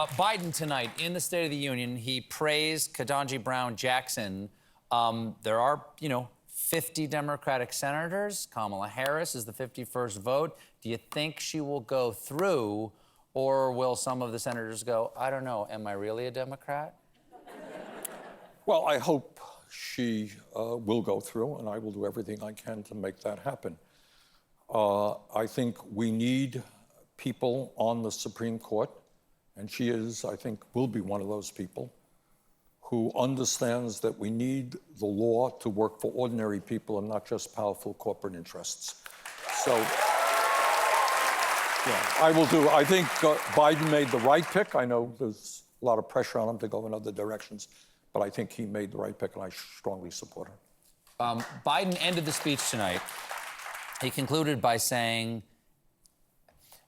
Biden tonight in the State of the Union, he praised Ketanji Brown Jackson. There are, 50 Democratic senators. Kamala Harris is the 51st vote. Do you think she will go through, or will some of the senators go, I don't know, am I really a Democrat? Well, I hope she will go through, and I will do everything I can to make that happen. I think we need people on the Supreme Court, and she is, I think, will be one of those people who understands that we need the law to work for ordinary people and not just powerful corporate interests. So, yeah, I think Biden made the right pick. I know there's a lot of pressure on him to go in other directions, but I think he made the right pick, and I strongly support her. Biden ended the speech tonight. He concluded by saying,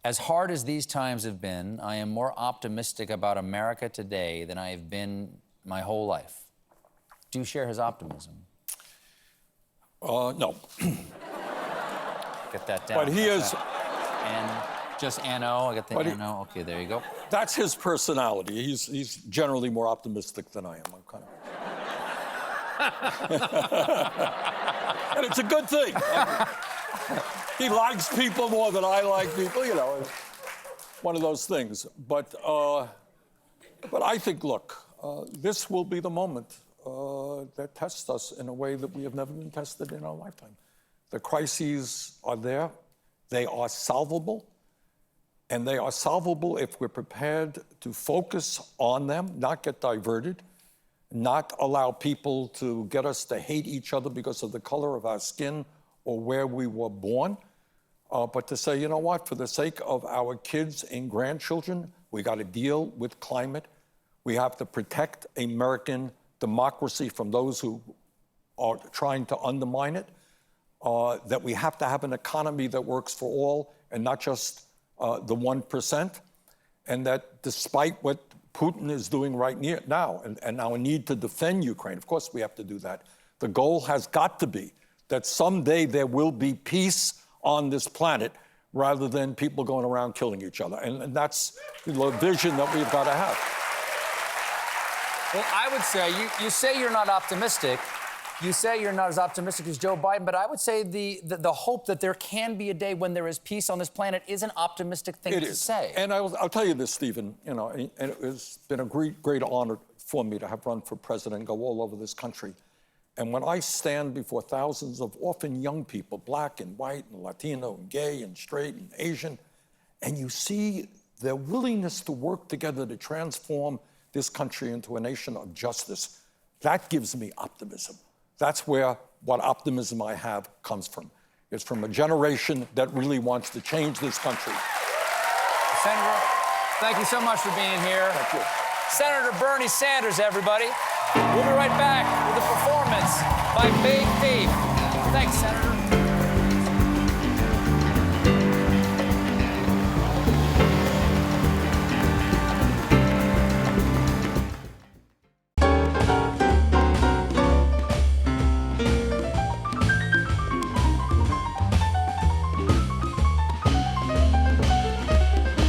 as hard as these times have been, I am more optimistic about America today than I have been my whole life. Do you share his optimism? No. Get that down. But he is... And just N-O, I got the N-O. Okay, there you go. That's his personality. He's generally more optimistic than I am. I'm kind of... And it's a good thing. He likes people more than I like people, one of those things. But I think, look, this will be the moment that tests us in a way that we have never been tested in our lifetime. The crises are there. They are solvable. And they are solvable if we're prepared to focus on them, not get diverted, not allow people to get us to hate each other because of the color of our skin or where we were born, but to say, you know what, for the sake of our kids and grandchildren, we got to deal with climate. We have to protect American democracy from those who are trying to undermine it, that we have to have an economy that works for all and not just the 1%, and that despite what Putin is doing right now and our need to defend Ukraine, of course we have to do that, the goal has got to be that someday there will be peace on this planet rather than people going around killing each other. And that's the vision that we've got to have. Well, I would say, you say you're not optimistic. You say you're not as optimistic as Joe Biden, but I would say the hope that there can be a day when there is peace on this planet is an optimistic thing to say. And I'll tell you this, Stephen, and it's been a great honor for me to have run for president and go all over this country. And when I stand before thousands of often young people, black and white and Latino and gay and straight and Asian, and you see their willingness to work together to transform this country into a nation of justice, that gives me optimism. That's where what optimism I have comes from. It's from a generation that really wants to change this country. Senator, thank you so much for being here. Thank you. Senator Bernie Sanders, everybody. We'll be right back with a performance by Big Thief. Thanks, Senator.